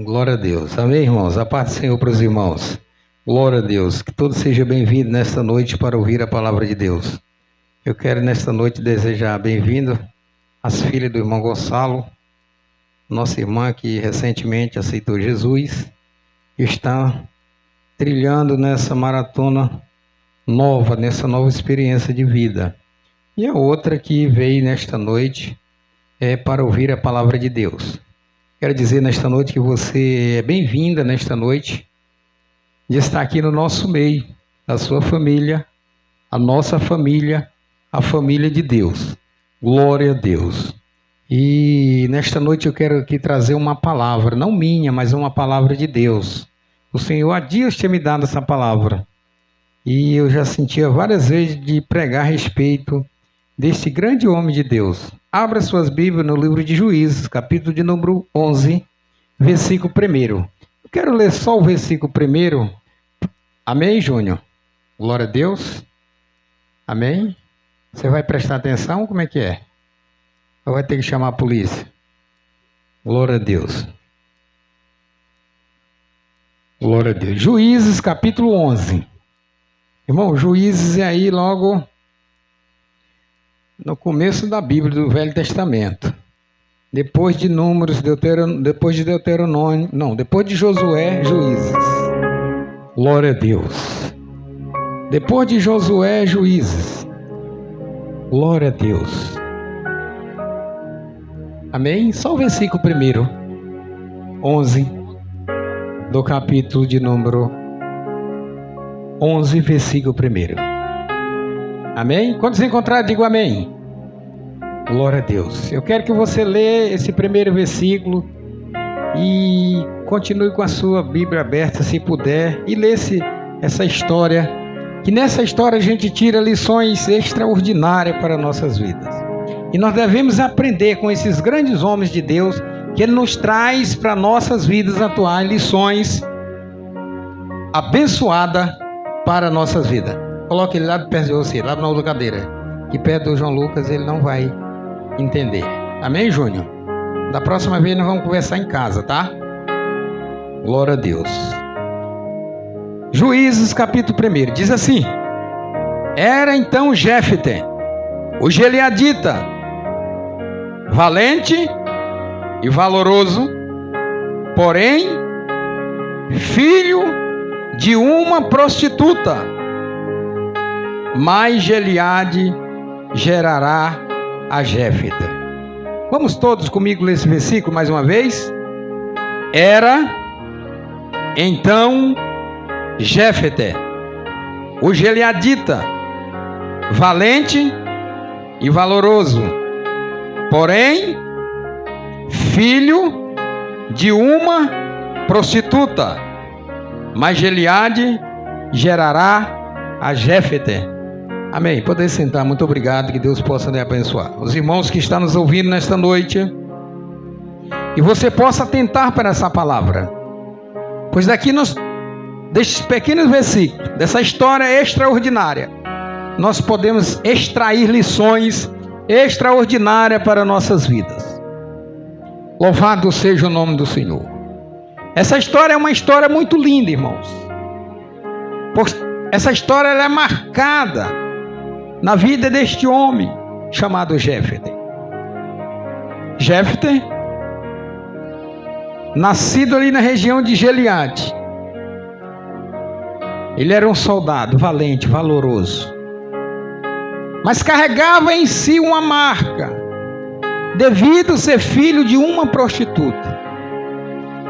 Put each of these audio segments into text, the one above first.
Glória a Deus. Amém, irmãos? A paz do Senhor para os irmãos. Glória a Deus. Que todos sejam bem-vindos nesta noite para ouvir a palavra de Deus. Eu quero nesta noite desejar bem-vindo às filhas do irmão Gonçalo, nossa irmã que recentemente aceitou Jesus e está trilhando nessa maratona nova, nessa nova experiência de vida. E a outra que veio nesta noite para ouvir a palavra de Deus. Quero dizer nesta noite que você é bem-vinda nesta noite de estar aqui no nosso meio, a sua família, a nossa família, a família de Deus. Glória a Deus. E nesta noite eu quero aqui trazer uma palavra, não minha, mas uma palavra de Deus. O Senhor há dias tinha me dado essa palavra. E eu já sentia várias vezes de pregar a respeito desse grande homem de Deus. Abra suas Bíblias no livro de Juízes, capítulo de número 11, versículo 1. Eu quero ler só o versículo 1. Amém, Júnior? Glória a Deus. Amém? Você vai prestar atenção? Como é que é? Ou vai ter que chamar a polícia? Glória a Deus. Glória a Deus. Juízes, capítulo 11. Irmão, Juízes é aí logo no começo da Bíblia, do Velho Testamento. Depois de Números, depois de Deuteronômio, não, depois de Josué, Juízes. Glória a Deus. Depois de Josué, Juízes. Glória a Deus. Amém? Só o versículo 11 do capítulo de número 11, versículo 1. Amém? Quando se encontrar, digo amém. Glória a Deus. Eu quero que você leia esse primeiro versículo e continue com a sua Bíblia aberta, se puder, e lê essa história, que nessa história a gente tira lições extraordinárias para nossas vidas. E nós devemos aprender com esses grandes homens de Deus, que Ele nos traz para nossas vidas atuais lições abençoadas para nossas vidas. Coloque ele lá perto de você, lá na outra cadeira. Que perto do João Lucas ele não vai entender. Amém, Júnior? Da próxima vez nós vamos conversar em casa, tá? Glória a Deus. Juízes, capítulo 1. Diz assim: Era então Jefté, o gileadita, valente e valoroso, porém filho de uma prostituta. Mas Gileade gerará a Jefté. Vamos todos comigo ler esse versículo mais uma vez? Era então Jefté, o gileadita, valente e valoroso, porém filho de uma prostituta. Mas Gileade gerará a Jefté. Amém. Poder sentar. Muito obrigado. Que Deus possa lhe abençoar. Os irmãos que estão nos ouvindo nesta noite, e você possa atentar para essa palavra, pois daqui desses pequenos versículos, dessa história extraordinária, nós podemos extrair lições extraordinárias para nossas vidas. Louvado seja o nome do Senhor. Essa história é uma história muito linda, irmãos. Essa história ela é marcada na vida deste homem chamado Jefté. Jefté, nascido ali na região de Gileade. Ele era um soldado valente, valoroso, mas carregava em si uma marca, devido a ser filho de uma prostituta.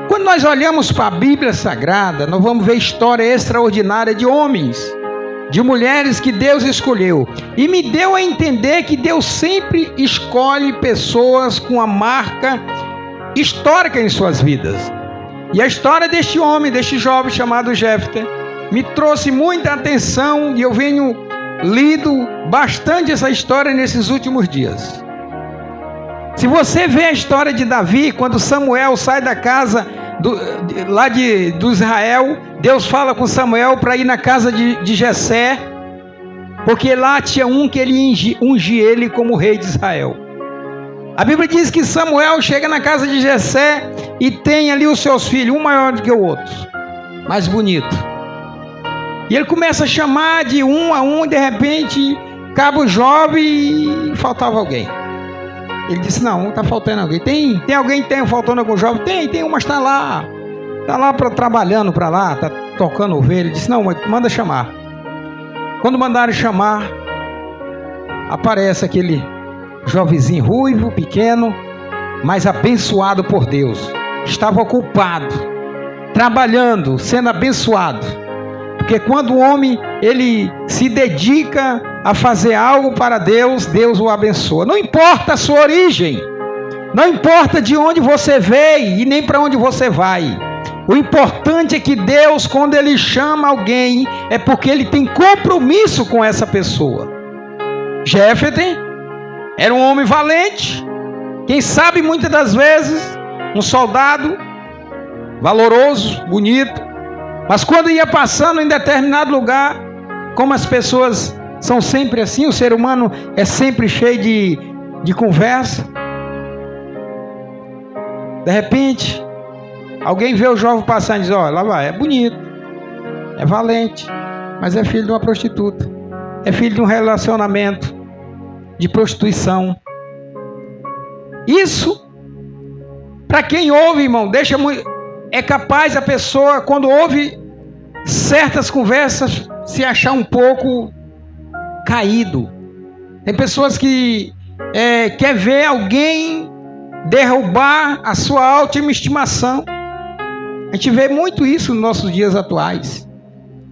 Quando nós olhamos para a Bíblia Sagrada, nós vamos ver história extraordinária de homens, de mulheres que Deus escolheu. E me deu a entender que Deus sempre escolhe pessoas com a marca histórica em suas vidas. E a história deste homem, deste jovem chamado Jefté, me trouxe muita atenção e eu venho lido bastante essa história nesses últimos dias. Se você vê a história de Davi, quando Samuel sai da casa do Israel, Deus fala com Samuel para ir na casa de Jessé, porque lá tinha um que ele ungia ele como rei de Israel. A Bíblia diz que Samuel chega na casa de Jessé e tem ali os seus filhos, um maior do que o outro, mais bonito. E ele começa a chamar de um a um, e de repente, acaba o jovem e faltava alguém. Ele disse, não, está faltando alguém. Tem alguém que tem faltando algum jovem? Tem um, mas está lá trabalhando para lá, está tocando ovelha. Ele disse, não, manda chamar. Quando mandaram chamar, aparece aquele jovenzinho ruivo, pequeno, mas abençoado por Deus. Estava ocupado, trabalhando, sendo abençoado. Porque quando o homem ele se dedica a fazer algo para Deus, Deus o abençoa. Não importa a sua origem, não importa de onde você veio e nem para onde você vai. O importante é que Deus, quando Ele chama alguém, é porque Ele tem compromisso com essa pessoa. Jefté era um homem valente, quem sabe muitas das vezes um soldado valoroso, bonito, mas quando ia passando em determinado lugar, como as pessoas são sempre assim, o ser humano é sempre cheio de conversa. De repente, alguém vê o jovem passando e diz, olha, lá vai, é bonito, é valente, mas é filho de uma prostituta, é filho de um relacionamento de prostituição. Isso, para quem ouve, irmão, deixa muito... É capaz a pessoa, quando ouve certas conversas, se achar um pouco caído. Tem pessoas que quer ver alguém derrubar a sua autoestimação. A gente vê muito isso nos nossos dias atuais.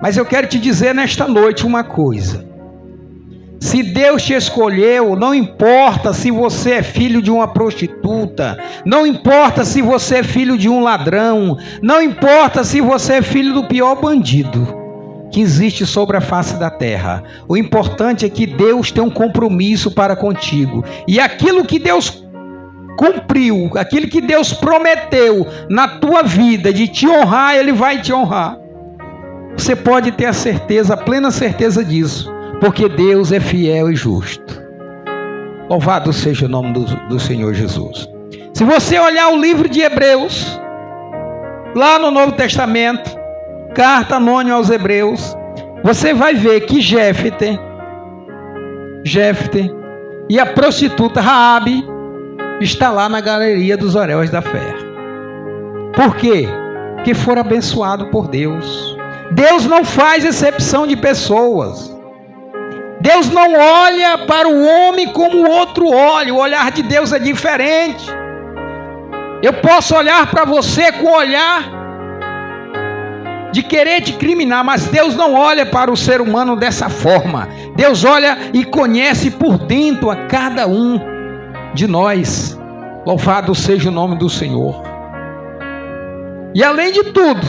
Mas eu quero te dizer nesta noite uma coisa. Se Deus te escolheu, não importa se você é filho de uma prostituta, não importa se você é filho de um ladrão, não importa se você é filho do pior bandido que existe sobre a face da terra. O importante é que Deus tem um compromisso para contigo. E aquilo que Deus cumpriu, aquilo que Deus prometeu na tua vida de te honrar, Ele vai te honrar. Você pode ter a certeza, a plena certeza disso. Porque Deus é fiel e justo. Louvado seja o nome do Senhor Jesus. Se você olhar o livro de Hebreus, lá no Novo Testamento, carta anônima aos Hebreus, você vai ver que Jefté e a prostituta Raabe está lá na galeria dos Heróis da Fé. Por quê? Porque foram abençoados por Deus. Deus não faz exceção de pessoas. Deus não olha para o homem como o outro olha. O olhar de Deus é diferente. Eu posso olhar para você com o olhar de querer te criminar, mas Deus não olha para o ser humano dessa forma. Deus olha e conhece por dentro a cada um de nós. Louvado seja o nome do Senhor. E além de tudo,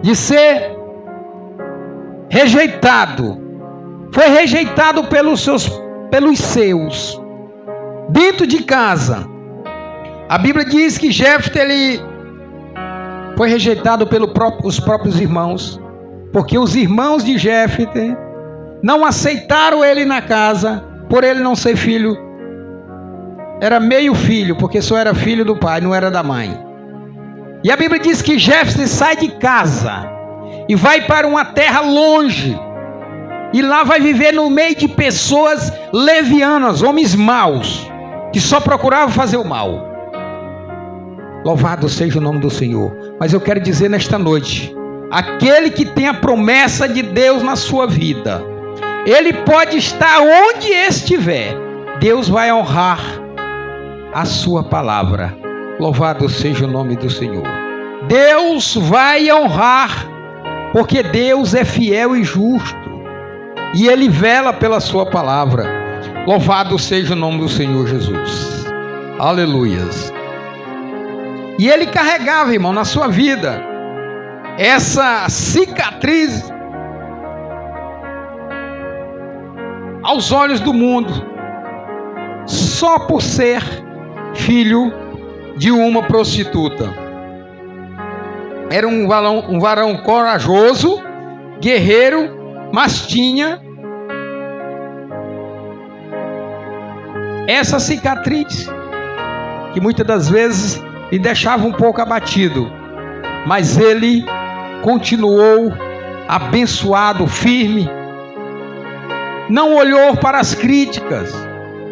de ser rejeitado, foi rejeitado pelos seus, dentro de casa. A Bíblia diz que Jefté ele foi rejeitado pelos próprios irmãos, porque os irmãos de Jefté não aceitaram ele na casa, por ele não ser filho, era meio filho, porque só era filho do pai, não era da mãe. E a Bíblia diz que Jefté sai de casa e vai para uma terra longe, e lá vai viver no meio de pessoas levianas, homens maus, que só procuravam fazer o mal. Louvado seja o nome do Senhor. Mas eu quero dizer nesta noite, aquele que tem a promessa de Deus na sua vida, ele pode estar onde estiver, Deus vai honrar a sua palavra. Louvado seja o nome do Senhor. Deus vai honrar, porque Deus é fiel e justo. E Ele vela pela sua palavra. Louvado seja o nome do Senhor Jesus. Aleluias. E ele carregava, irmão, na sua vida, essa cicatriz aos olhos do mundo, só por ser filho de uma prostituta. Era um varão corajoso, guerreiro, mas tinha essa cicatriz que muitas das vezes lhe deixava um pouco abatido, mas ele continuou abençoado, firme, não olhou para as críticas.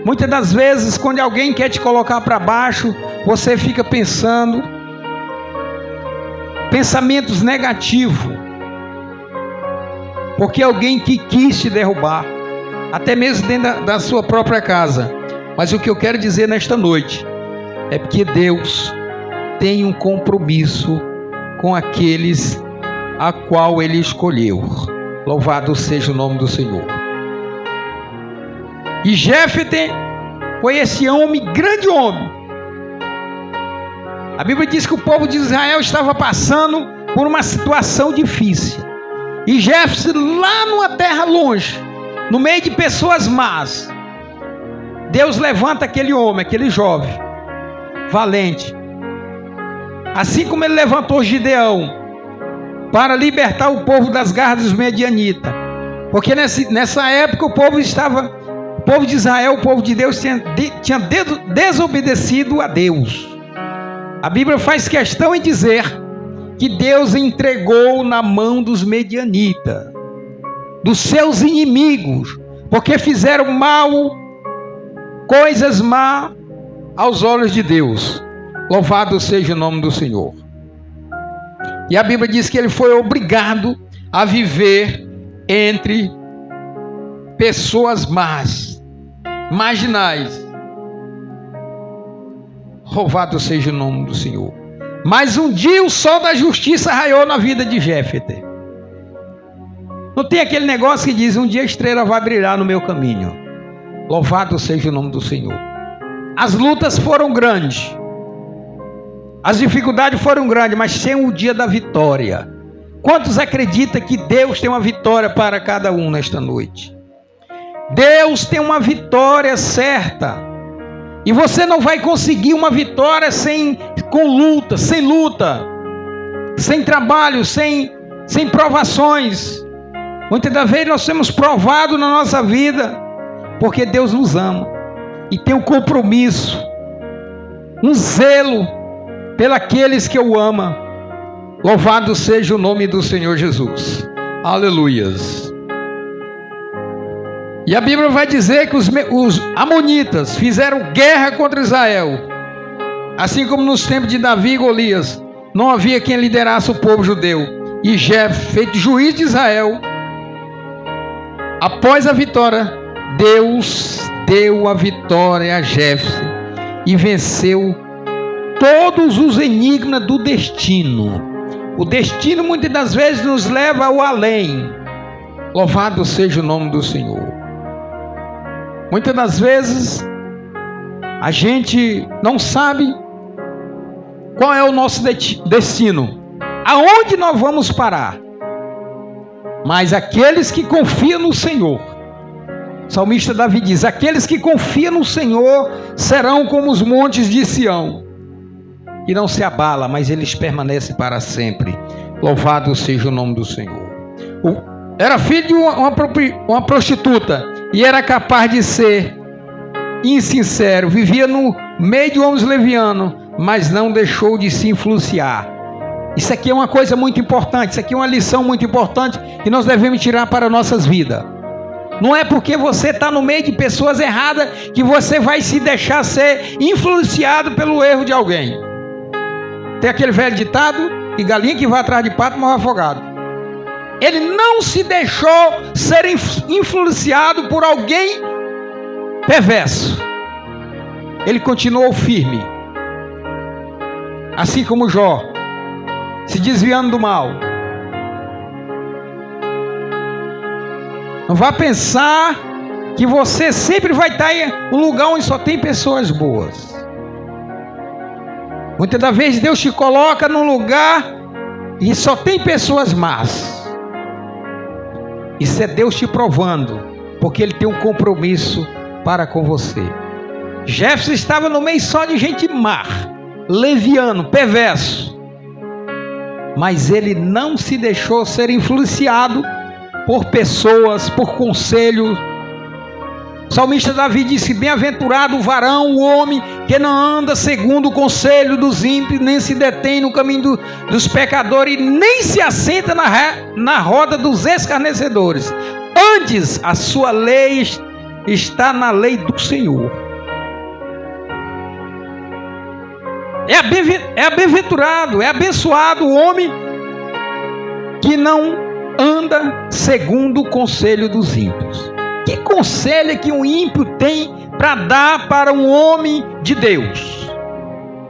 Muitas das vezes, quando alguém quer te colocar para baixo, você fica pensando pensamentos negativos, porque alguém que quis te derrubar, até mesmo dentro da sua própria casa. Mas o que eu quero dizer nesta noite é que Deus tem um compromisso com aqueles a qual Ele escolheu. Louvado seja o nome do Senhor. E Jéfete foi esse homem, grande homem. A Bíblia diz que o povo de Israel estava passando por uma situação difícil. E Jéfete, lá numa terra longe, no meio de pessoas más, Deus levanta aquele homem, aquele jovem, valente. Assim como Ele levantou Gideão para libertar o povo das garras dos medianitas. Porque nessa época o povo de Israel, o povo de Deus tinha desobedecido a Deus. A Bíblia faz questão em dizer que Deus entregou na mão dos medianitas, dos seus inimigos, porque fizeram mal, coisas má aos olhos de Deus. Louvado seja o nome do Senhor. E a Bíblia diz que ele foi obrigado a viver entre pessoas más, marginais. Louvado seja o nome do Senhor. Mas um dia o sol da justiça raiou na vida de Jéfete. Não tem aquele negócio que diz: um dia a estrela vai brilhar no meu caminho. Louvado seja o nome do Senhor. As lutas foram grandes, as dificuldades foram grandes, mas tem o dia da vitória. Quantos acreditam que Deus tem uma vitória para cada um nesta noite? Deus tem uma vitória certa. E você não vai conseguir uma vitória sem luta, sem trabalho, sem provações. Muitas das vezes nós somos provados na nossa vida, porque Deus nos ama e tem um compromisso, um zelo pelos que o amam. Louvado seja o nome do Senhor Jesus. Aleluias. E a Bíblia vai dizer que os amonitas fizeram guerra contra Israel. Assim como nos tempos de Davi e Golias, não havia quem liderasse o povo judeu. E Jéfete, feito juiz de Israel, após a vitória, Deus deu a vitória a Jéfete e venceu todos os enigmas do destino. O destino muitas das vezes nos leva ao além. Louvado seja o nome do Senhor. Muitas das vezes a gente não sabe qual é o nosso destino, aonde nós vamos parar. Mas aqueles que confiam no Senhor, o salmista Davi diz: aqueles que confiam no Senhor serão como os montes de Sião, que não se abala, mas eles permanecem para sempre. Louvado seja o nome do Senhor. Era filho de uma prostituta e era capaz de ser insincero, vivia no meio de homens levianos, mas não deixou de se influenciar. Isso aqui é uma coisa muito importante, isso aqui é uma lição muito importante que nós devemos tirar para nossas vidas. Não é porque você está no meio de pessoas erradas que você vai se deixar ser influenciado pelo erro de alguém. Tem aquele velho ditado: que galinha que vai atrás de pato morre afogado. Ele não se deixou ser influenciado por alguém perverso. Ele continuou firme, assim como Jó, se desviando do mal. Não vá pensar que você sempre vai estar em um lugar onde só tem pessoas boas. Muitas das vezes Deus te coloca num lugar e só tem pessoas más. Isso é Deus te provando, porque Ele tem um compromisso para com você. Jéfete estava no meio só de gente má, leviano, perverso. Mas ele não se deixou ser influenciado por pessoas, por conselhos O salmista Davi disse: bem-aventurado o varão, o homem, que não anda segundo o conselho dos ímpios, nem se detém no caminho dos pecadores, nem se assenta na roda dos escarnecedores. Antes, a sua lei está na lei do Senhor. É bem-aventurado, é abençoado o homem que não anda segundo o conselho dos ímpios. Que conselho é que um ímpio tem para dar para um homem de Deus?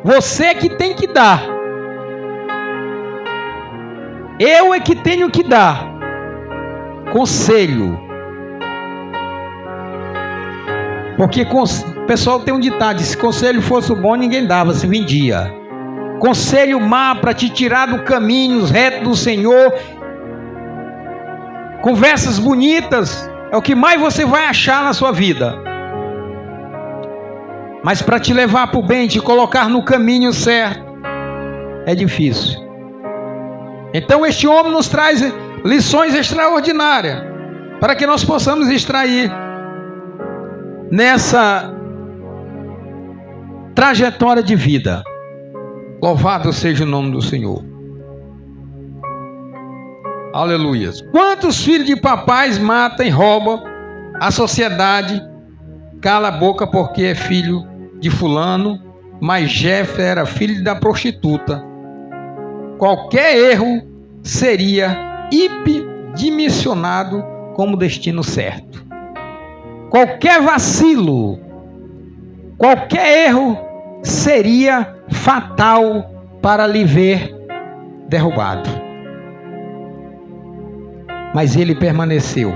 Você que tem que dar. Eu é que tenho que dar conselho. Porque o pessoal tem um ditado: se conselho fosse bom, ninguém dava, se vendia. Conselho má para te tirar do caminho reto do Senhor. Conversas bonitas é o que mais você vai achar na sua vida. Mas para te levar para o bem, te colocar no caminho certo, é difícil. Então este homem nos traz lições extraordinárias para que nós possamos extrair nessa trajetória de vida. Louvado seja o nome do Senhor. Aleluia. Quantos filhos de papais matam e roubam? A sociedade cala a boca porque é filho de fulano, mas Jeff era filho da prostituta. Qualquer erro seria hiperdimensionado como destino certo. Qualquer vacilo, qualquer erro seria fatal para lhe ver derrubado. Mas ele permaneceu,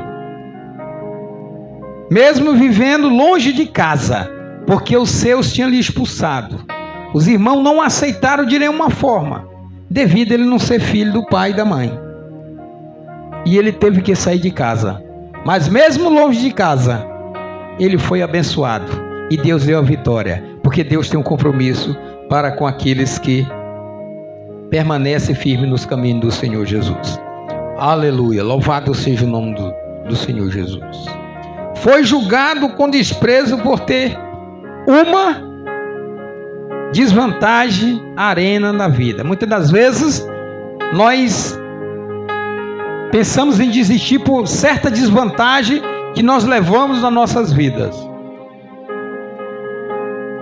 mesmo vivendo longe de casa, porque os seus tinham lhe expulsado. Os irmãos não aceitaram de nenhuma forma, devido a ele não ser filho do pai e da mãe. E ele teve que sair de casa. Mas mesmo longe de casa, ele foi abençoado. E Deus deu a vitória, porque Deus tem um compromisso para com aqueles que permanecem firmes nos caminhos do Senhor Jesus. Aleluia, louvado seja o nome do Senhor Jesus. Foi julgado com desprezo por ter uma desvantagem arena na vida. Muitas das vezes nós pensamos em desistir por certa desvantagem que nós levamos nas nossas vidas.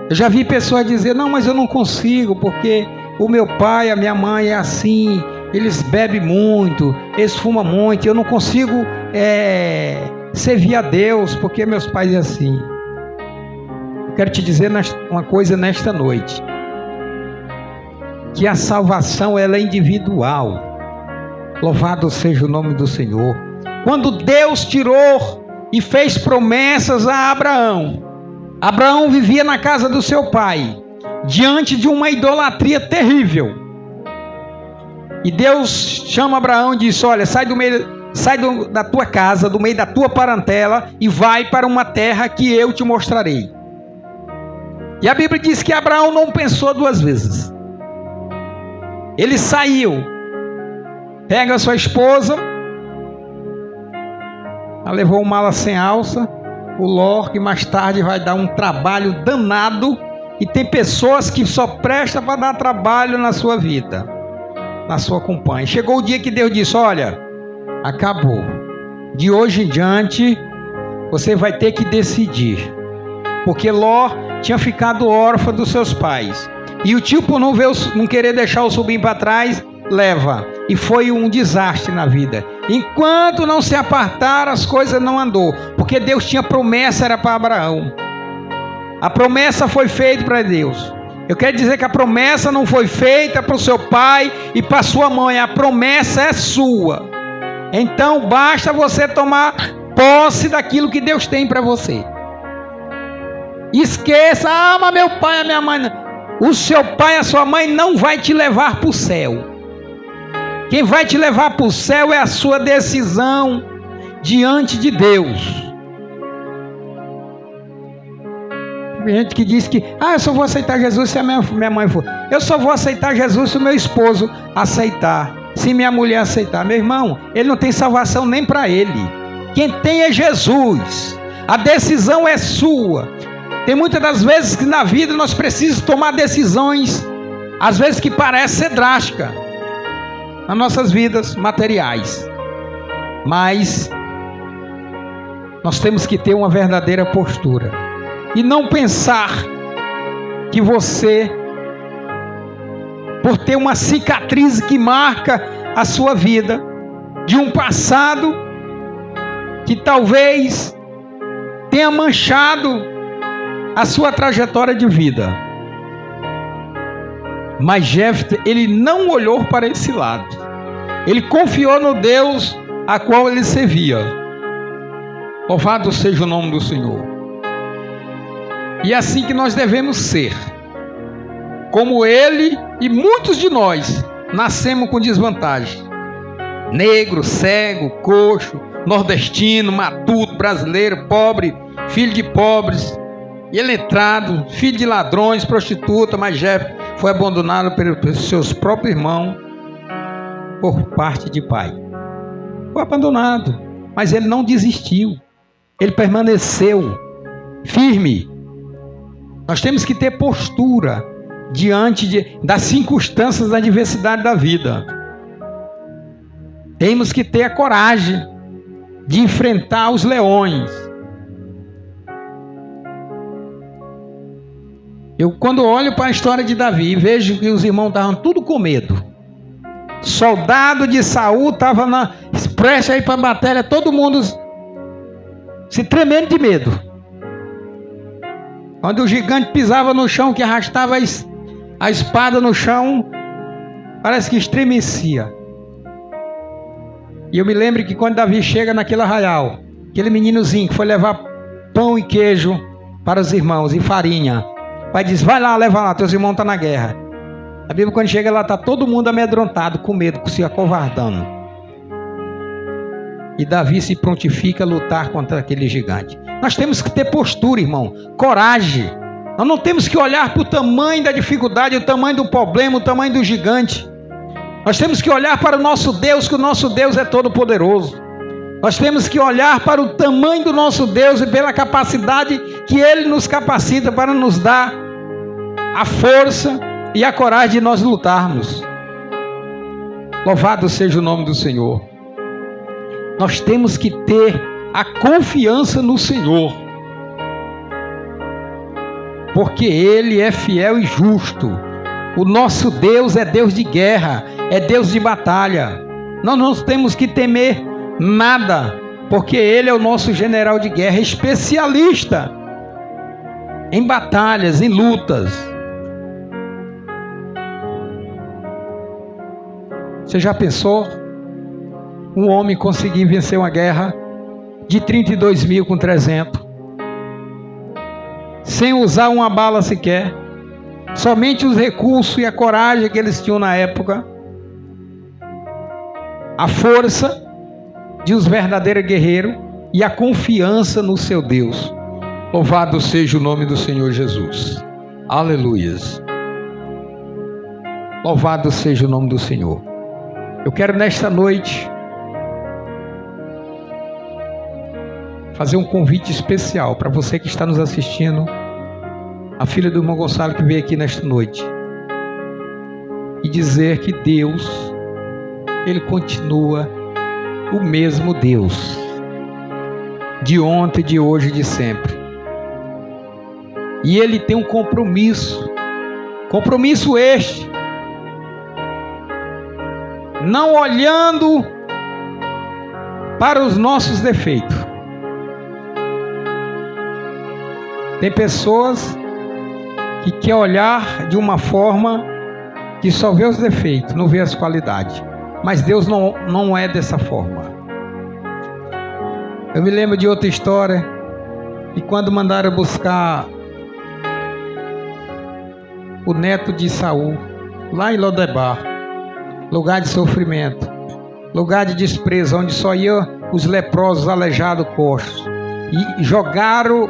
Eu já vi pessoas dizer: não, mas eu não consigo porque o meu pai, a minha mãe é assim, eles bebem muito, eles fumam muito, eu não consigo servir a Deus porque meus pais é assim. Eu quero te dizer uma coisa nesta noite, que a salvação ela é individual. Louvado seja o nome do Senhor. Quando Deus tirou e fez promessas a Abraão, Abraão vivia na casa do seu pai, diante de uma idolatria terrível. E Deus chama Abraão e diz: olha, sai da tua casa, do meio da tua parentela, e vai para uma terra que eu te mostrarei. E a Bíblia diz que Abraão não pensou duas vezes. Ele saiu, pega a sua esposa, ela levou uma mala sem alça, o Ló, que mais tarde vai dar um trabalho danado. E tem pessoas que só prestam para dar trabalho na sua vida, na sua companhia. Chegou o dia que Deus disse: olha, acabou. De hoje em diante, você vai ter que decidir. Porque Ló tinha ficado órfão dos seus pais. E o tio, por não querer deixar o sobrinho para trás, leva. E foi um desastre na vida. Enquanto não se apartaram, as coisas não andou. Porque Deus tinha promessa, era para Abraão. A promessa foi feita para Deus. Eu quero dizer que a promessa não foi feita para o seu pai e para a sua mãe. A promessa é sua. Então basta você tomar posse daquilo que Deus tem para você. Esqueça: mas meu pai, a minha mãe não. O seu pai, a sua mãe não vai te levar para o céu. Quem vai te levar para o céu é a sua decisão diante de Deus. Tem gente que diz que eu só vou aceitar Jesus se a minha mãe for. Eu só vou aceitar Jesus se o meu esposo aceitar, se minha mulher aceitar. Meu irmão, ele não tem salvação nem para ele. Quem tem é Jesus. A decisão é sua. Tem muitas das vezes que na vida nós precisamos tomar decisões, às vezes que parece ser drástica, nas nossas vidas materiais. Mas nós temos que ter uma verdadeira postura. E não pensar que você, por ter uma cicatriz que marca a sua vida, de um passado que talvez tenha manchado a sua trajetória de vida. Mas Jefté, ele não olhou para esse lado. Ele confiou no Deus a qual ele servia. Louvado seja o nome do Senhor. E é assim que nós devemos ser. Como ele e muitos de nós nascemos com desvantagem. Negro, cego, coxo, nordestino, matuto, brasileiro, pobre, filho de pobres, iletrado, filho de ladrões, prostituta. Mas Jefté foi abandonado pelos seus próprios irmãos por parte de pai. Foi abandonado, mas ele não desistiu. Ele permaneceu firme. Nós temos que ter postura diante das circunstâncias da adversidade da vida. Temos que ter a coragem de enfrentar os leões. Eu, quando olho para a história de Davi, vejo que os irmãos estavam tudo com medo. Soldado de Saul estava prestes a ir para a batalha, todo mundo se tremendo de medo. Quando o gigante pisava no chão, que arrastava a espada no chão, parece que estremecia. E eu me lembro que quando Davi chega naquele arraial, aquele meninozinho que foi levar pão e queijo para os irmãos e farinha, o pai diz: vai lá, leva lá, teus irmãos estão na guerra. A Bíblia, quando chega lá, está todo mundo amedrontado, com medo, se acovardando. E Davi se prontifica a lutar contra aquele gigante. Nós temos que ter postura, irmão, coragem. Nós não temos que olhar para o tamanho da dificuldade, o tamanho do problema, o tamanho do gigante. Nós temos que olhar para o nosso Deus, que o nosso Deus é todo poderoso. Nós temos que olhar para o tamanho do nosso Deus e pela capacidade que Ele nos capacita para nos dar a força e a coragem de nós lutarmos. Louvado seja o nome do Senhor. Nós temos que ter a confiança no Senhor, porque Ele é fiel e justo. O nosso Deus é Deus de guerra, é Deus de batalha. Nós não temos que temer nada, porque Ele é o nosso general de guerra, especialista em batalhas, em lutas. Você já pensou um homem conseguir vencer uma guerra de 32 mil com 300, sem usar uma bala sequer? Somente os recursos e a coragem que eles tinham na época, a força de os verdadeiros guerreiros e a confiança no seu Deus. Louvado seja o nome do Senhor Jesus. Aleluias. Louvado seja o nome do Senhor. Eu quero nesta noite fazer um convite especial para você que está nos assistindo, a filha do irmão Gonçalo que veio aqui nesta noite, e dizer que Deus, Ele continua o mesmo Deus, de ontem, de hoje e de sempre. E Ele tem um compromisso este, não olhando para os nossos defeitos. Tem pessoas que quer olhar de uma forma que só vê os defeitos, não vê as qualidades. Mas Deus não é dessa forma. Eu me lembro de outra história, que quando mandaram buscar o neto de Saul, lá em Lodebar, lugar de sofrimento, lugar de desprezo, onde só iam os leprosos, aleijados, coxos, e jogaram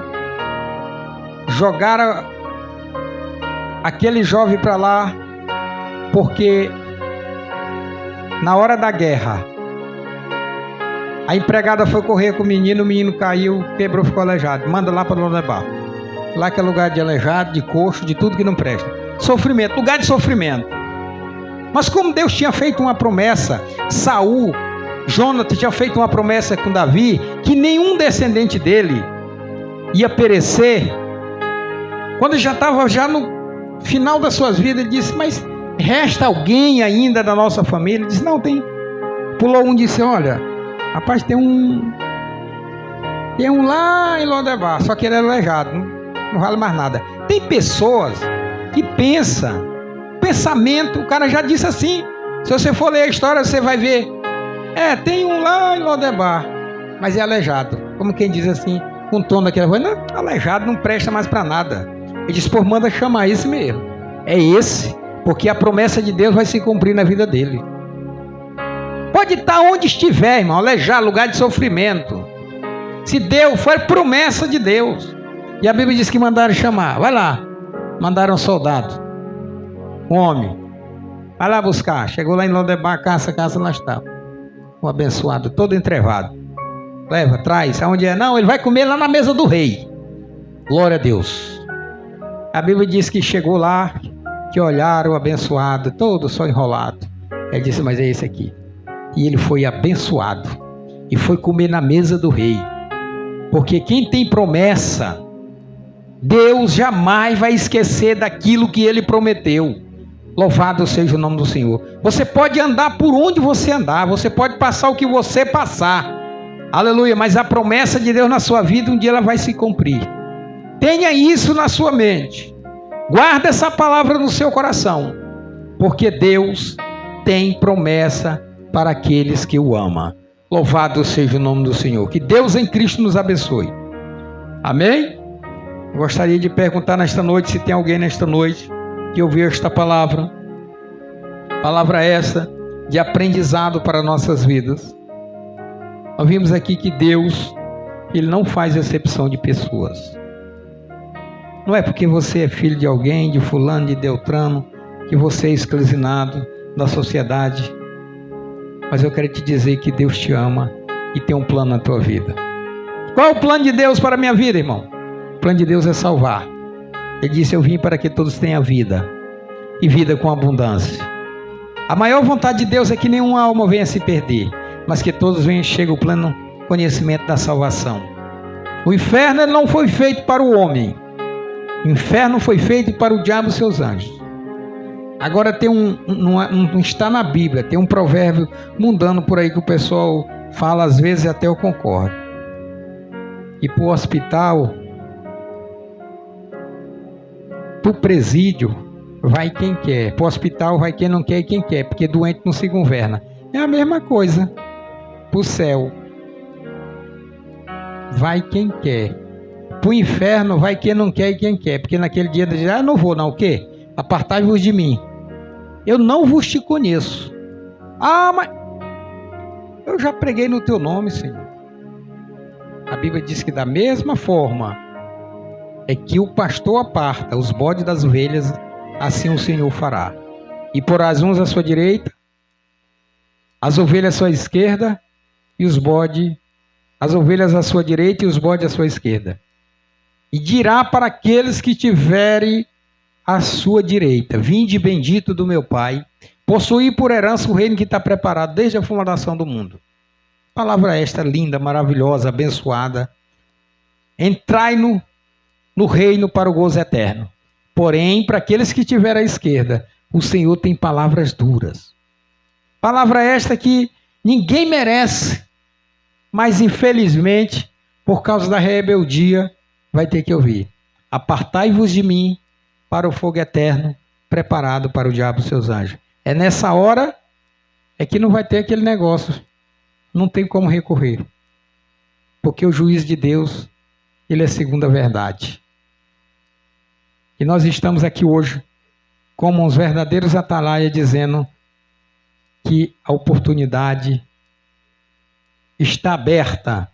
aquele jovem para lá, porque na hora da guerra A empregada foi correr com o menino caiu, quebrou, ficou aleijado. Manda lá para Lodebar. Lá que é lugar de aleijado, de coxo, de tudo que não presta. Sofrimento, lugar de sofrimento. Mas como Deus tinha feito uma promessa, Saul, Jonathan tinha feito uma promessa com Davi, que nenhum descendente dele ia perecer. Quando ele já estava no final das suas vidas, ele disse, mas resta alguém ainda da nossa família? Ele disse, não, tem. Pulou um e disse, olha, rapaz, tem um lá em Lodebar, só que ele é aleijado, não vale mais nada. Tem pessoas que pensam, pensamento, o cara já disse assim, se você for ler a história, você vai ver, tem um lá em Lodebar, mas é aleijado, como quem diz assim, com o tom daquela voz, não, aleijado não presta mais para nada. Ele disse, pô, manda chamar esse mesmo, é esse, porque a promessa de Deus vai se cumprir na vida dele. Pode estar onde estiver, irmão, aleijado, lugar de sofrimento. Se Deus foi promessa de Deus. E a Bíblia diz que mandaram chamar. Vai lá. Mandaram um soldado. Um homem. Vai lá buscar. Chegou lá em Lodebar, caça, lá está. Um abençoado, todo entrevado. Leva, traz. Aonde é? Não, ele vai comer lá na mesa do rei. Glória a Deus. A Bíblia diz que chegou lá, que olharam o abençoado, todo só enrolado. Ele disse, mas é esse aqui. E ele foi abençoado e foi comer na mesa do rei, porque quem tem promessa, Deus jamais vai esquecer daquilo que ele prometeu. Louvado seja o nome do Senhor. Você pode andar por onde você andar, você pode passar o que você passar, aleluia, mas a promessa de Deus na sua vida, um dia ela vai se cumprir. Tenha isso na sua mente, guarda essa palavra no seu coração, porque Deus tem promessa para aqueles que o amam. Louvado seja o nome do Senhor. Que Deus em Cristo nos abençoe. Amém? Gostaria de perguntar nesta noite, se tem alguém nesta noite que ouviu esta palavra. Palavra essa de aprendizado para nossas vidas. Nós vimos aqui que Deus, Ele não faz exceção de pessoas. Não é porque você é filho de alguém, de fulano, de Deltrano, que você é esclesinado da sociedade. Mas eu quero te dizer que Deus te ama e tem um plano na tua vida. Qual é o plano de Deus para a minha vida, irmão? O plano de Deus é salvar. Ele disse, eu vim para que todos tenham vida, e vida com abundância. A maior vontade de Deus é que nenhuma alma venha se perder, mas que todos venham, chegue o pleno conhecimento da salvação. O inferno não foi feito para o homem. O inferno foi feito para o diabo e seus anjos. Agora tem não está na Bíblia, tem um provérbio mundano por aí que o pessoal fala, às vezes até eu concordo. E para o hospital, para o presídio, vai quem quer. Para o hospital vai quem não quer e quem quer, porque doente não se governa. É a mesma coisa. Para o céu, vai quem quer. Para o inferno vai quem não quer e quem quer, porque naquele dia diz, eu não vou não, o quê? Apartai-vos de mim. Eu não vos te conheço. Mas eu já preguei no teu nome, Senhor. A Bíblia diz que da mesma forma é que o pastor aparta os bodes das ovelhas, assim o Senhor fará. E porás uns à sua direita, as ovelhas à sua esquerda, e os bodes, as ovelhas à sua direita e os bodes à sua esquerda. E dirá para aqueles que tiverem à sua direita, vinde bendito do meu Pai, possuí por herança o reino que está preparado desde a fundação do mundo. Palavra esta linda, maravilhosa, abençoada. Entrai no reino para o gozo eterno. Porém, para aqueles que tiverem à esquerda, o Senhor tem palavras duras. Palavra esta que ninguém merece, mas infelizmente, por causa da rebeldia, vai ter que ouvir. Apartai-vos de mim para o fogo eterno, preparado para o diabo e seus anjos. É nessa hora é que não vai ter aquele negócio. Não tem como recorrer. Porque o juiz de Deus, ele é segundo a verdade. E nós estamos aqui hoje como uns verdadeiros atalaia dizendo que a oportunidade está aberta.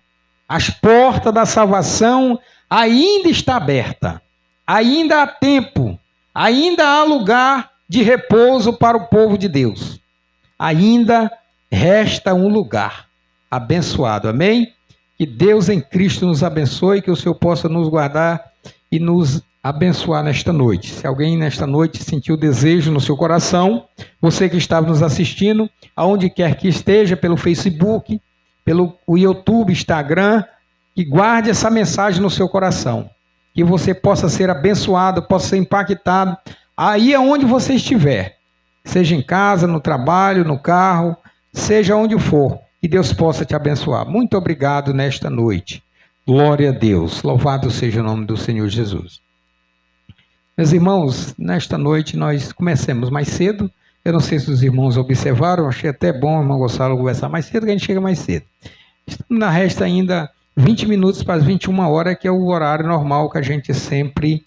As portas da salvação ainda está aberta. Ainda há tempo, ainda há lugar de repouso para o povo de Deus. Ainda resta um lugar. abençoado. Amém? Que Deus em Cristo nos abençoe, que o Senhor possa nos guardar e nos abençoar nesta noite. Se alguém nesta noite sentiu desejo no seu coração, você que estava nos assistindo, aonde quer que esteja, pelo Facebook, pelo YouTube, Instagram, que guarde essa mensagem no seu coração. Que você possa ser abençoado, possa ser impactado, aí aonde você estiver. Seja em casa, no trabalho, no carro, seja onde for. Que Deus possa te abençoar. Muito obrigado nesta noite. Glória a Deus. Louvado seja o nome do Senhor Jesus. Meus irmãos, nesta noite nós comecemos mais cedo. Eu não sei se os irmãos observaram, achei até bom o irmão Gonçalo conversar mais cedo, que a gente chega mais cedo. Estamos na resta ainda 20 minutos para as 21 horas, que é o horário normal que a gente sempre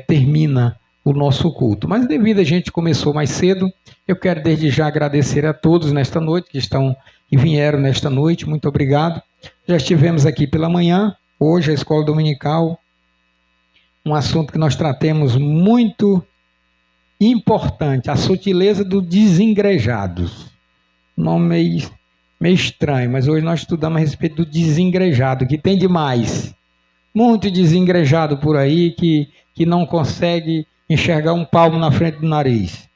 termina o nosso culto. Mas devido a gente começou mais cedo, eu quero desde já agradecer a todos nesta noite que vieram nesta noite. Muito obrigado. Já estivemos aqui pela manhã, hoje a escola dominical, um assunto que nós tratemos muito importante, a sutileza do desengrejado. Nome meio estranho, mas hoje nós estudamos a respeito do desengrejado, que tem demais. Muito desengrejado por aí que não consegue enxergar um palmo na frente do nariz.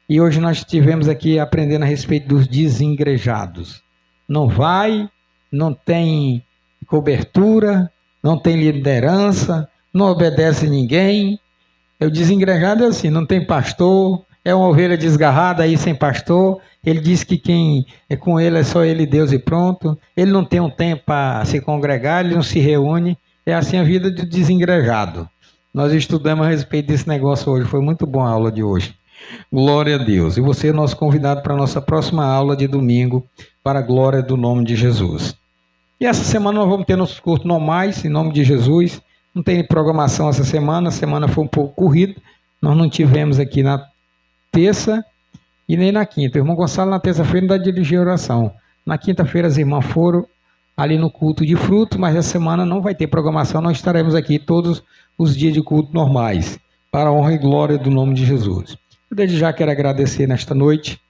E hoje nós estivemos aqui aprendendo a respeito dos desengrejados. Não vai, não tem cobertura, não tem liderança, não obedece ninguém. O desengrejado é assim, não tem pastor, é uma ovelha desgarrada aí sem pastor. Ele diz que quem é com ele é só ele, Deus e pronto. Ele não tem um tempo para se congregar, ele não se reúne. É assim a vida do desengrejado. Nós estudamos a respeito desse negócio hoje, foi muito boa a aula de hoje. Glória a Deus. E você é nosso convidado para a nossa próxima aula de domingo, para a glória do nome de Jesus. E essa semana nós vamos ter nossos cursos normais, em nome de Jesus. Não tem programação essa semana, a semana foi um pouco corrida. Nós não tivemos aqui na terça e nem na quinta. O irmão Gonçalo na terça-feira ainda dirigiu a oração. Na quinta-feira as irmãs foram ali no culto de fruto, mas essa semana não vai ter programação. Nós estaremos aqui todos os dias de culto normais, para a honra e glória do nome de Jesus. Eu desde já quero agradecer nesta noite.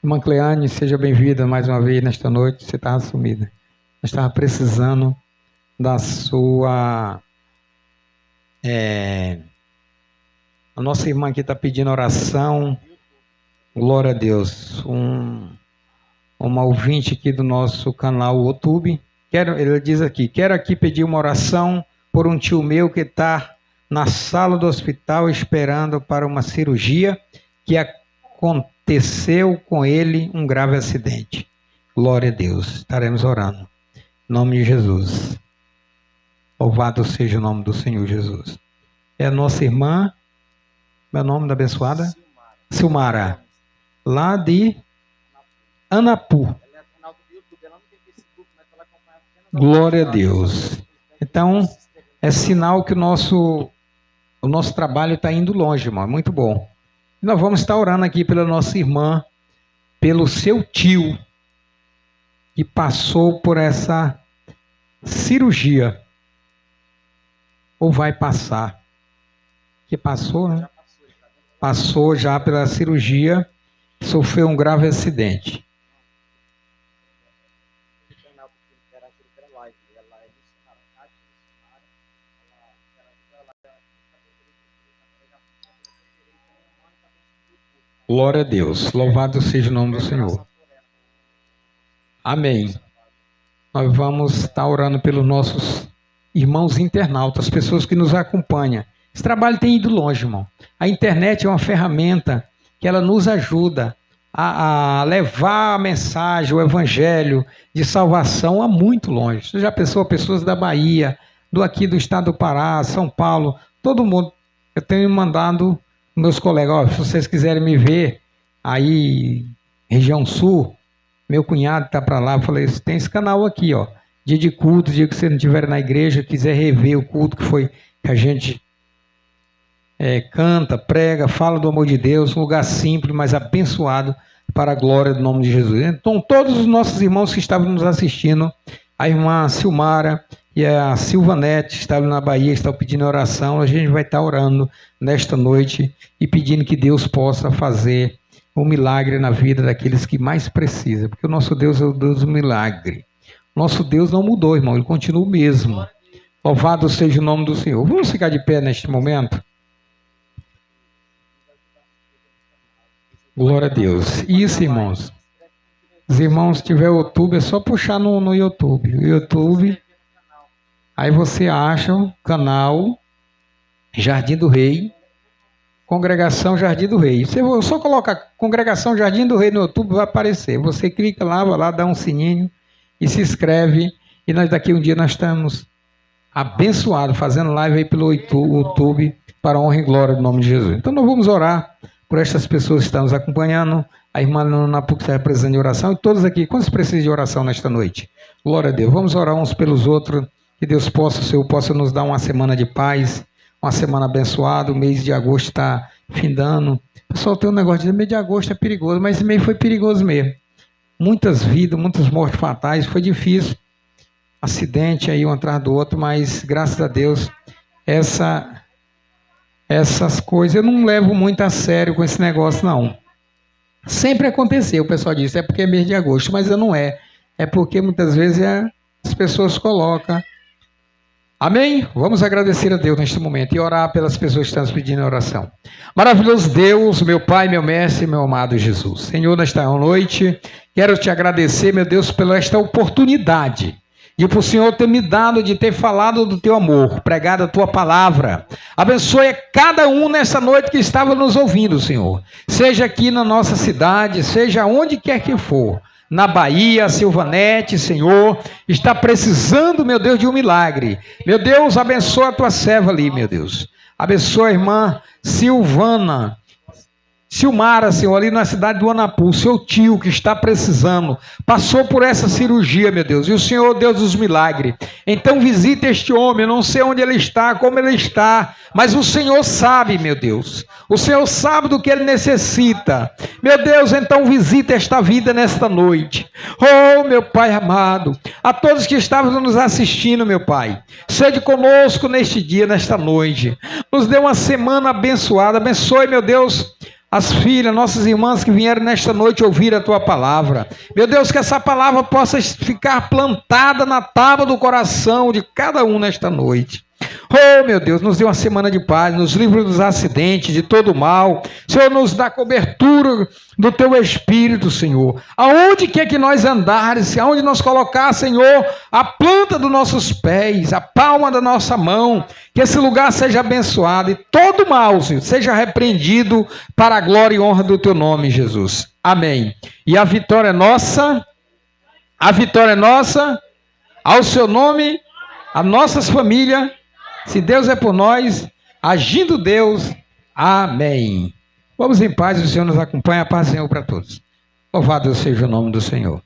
Irmã Cleane, seja bem-vinda mais uma vez nesta noite. Você estava sumida. Nós estávamos precisando da sua... A nossa irmã aqui está pedindo oração. Glória a Deus. Uma ouvinte aqui do nosso canal YouTube. Ele diz aqui, quero aqui pedir uma oração por um tio meu que está na sala do hospital esperando para uma cirurgia que aconteceu com ele um grave acidente. Glória a Deus. Estaremos orando. Em nome de Jesus. Louvado seja o nome do Senhor Jesus. É a nossa irmã, meu nome da abençoada? Silmara. Lá de Anapu. Glória a Deus. Então, é sinal que o nosso trabalho está indo longe, irmão. Muito bom. Nós vamos estar orando aqui pela nossa irmã, pelo seu tio, que passou por essa cirurgia. Ou vai passar. Que passou, né? Passou já pela cirurgia, sofreu um grave acidente. Glória a Deus. Louvado seja o nome do Senhor. Amém. Nós vamos estar orando pelos nossos irmãos internautas, pessoas que nos acompanham. Esse trabalho tem ido longe, irmão. A internet é uma ferramenta que ela nos ajuda a levar a mensagem, o evangelho de salvação a muito longe. Você já pensou, pessoas da Bahia, aqui do estado do Pará, São Paulo, todo mundo. Eu tenho mandado meus colegas, ó, se vocês quiserem me ver aí, região sul, meu cunhado está para lá, eu falei, tem esse canal aqui, ó, dia de culto, dia que você não estiver na igreja, quiser rever o culto que a gente canta, prega, fala do amor de Deus, um lugar simples, mas abençoado para a glória do nome de Jesus. Então, todos os nossos irmãos que estavam nos assistindo, a irmã Silmara e a Silvanete estavam na Bahia, estavam pedindo oração, a gente vai estar orando nesta noite e pedindo que Deus possa fazer um milagre na vida daqueles que mais precisam, porque o nosso Deus é o Deus do milagre. Nosso Deus não mudou, irmão, ele continua o mesmo. Louvado seja o nome do Senhor. Vamos ficar de pé neste momento? Glória a Deus. Isso, irmãos. Os irmãos, se tiver o YouTube, é só puxar no YouTube. O YouTube, aí você acha o canal Jardim do Rei, Congregação Jardim do Rei. Você só coloca Congregação Jardim do Rei no YouTube, vai aparecer. Você clica lá, vai lá, dá um sininho e se inscreve. E nós daqui um dia nós estamos abençoados, fazendo live aí pelo YouTube, para a honra e glória do nome de Jesus. Então nós vamos orar por estas pessoas que estão nos acompanhando. A irmã Napu que está representando de oração, e todos aqui. Quantos precisam de oração nesta noite? Glória a Deus. Vamos orar uns pelos outros, que Deus possa, o Senhor possa nos dar uma semana de paz, uma semana abençoada. O mês de agosto está findando. Pessoal, tem um negócio de mês de agosto é perigoso, mas esse mês foi perigoso mesmo. Muitas vidas, muitas mortes fatais, foi difícil. Acidente aí um atrás do outro, mas graças a Deus, essas coisas eu não levo muito a sério com esse negócio, não. Sempre aconteceu, o pessoal disse, é porque é mês de agosto, mas não é. É porque muitas vezes as pessoas colocam. Amém? Vamos agradecer a Deus neste momento e orar pelas pessoas que estão nos pedindo oração. Maravilhoso Deus, meu Pai, meu Mestre, meu amado Jesus. Senhor, nesta noite, quero te agradecer, meu Deus, pela esta oportunidade e por o Senhor ter me dado de ter falado do teu amor, pregado a tua palavra. Abençoe a cada um nessa noite que estava nos ouvindo, Senhor. Seja aqui na nossa cidade, seja onde quer que for. Na Bahia, Silvanete, Senhor, está precisando, meu Deus, de um milagre. Meu Deus, abençoa a tua serva ali, meu Deus. Abençoa a irmã Silmara, Senhor, ali na cidade do Anapu, seu tio que está precisando, passou por essa cirurgia, meu Deus, e o Senhor, Deus dos milagres. Então visita este homem, eu não sei onde ele está, como ele está, mas o Senhor sabe, meu Deus. O Senhor sabe do que ele necessita. Meu Deus, então visita esta vida nesta noite. Oh, meu Pai amado, a todos que estavam nos assistindo, meu Pai, sede conosco neste dia, nesta noite. Nos dê uma semana abençoada. Abençoe, meu Deus, as filhas, nossas irmãs que vieram nesta noite ouvir a tua palavra. Meu Deus, que essa palavra possa ficar plantada na tábua do coração de cada um nesta noite. Oh, meu Deus, nos dê uma semana de paz, nos livre dos acidentes, de todo o mal. Senhor, nos dá cobertura do teu Espírito, Senhor. Aonde quer que nós andares, aonde nós colocar, Senhor, a planta dos nossos pés, a palma da nossa mão, que esse lugar seja abençoado e todo mal, Senhor, seja repreendido para a glória e honra do teu nome, Jesus. Amém. E a vitória é nossa, ao seu nome, a nossas famílias. Se Deus é por nós, agindo Deus, amém. Vamos em paz, o Senhor nos acompanha, a paz do Senhor para todos. Louvado seja o nome do Senhor.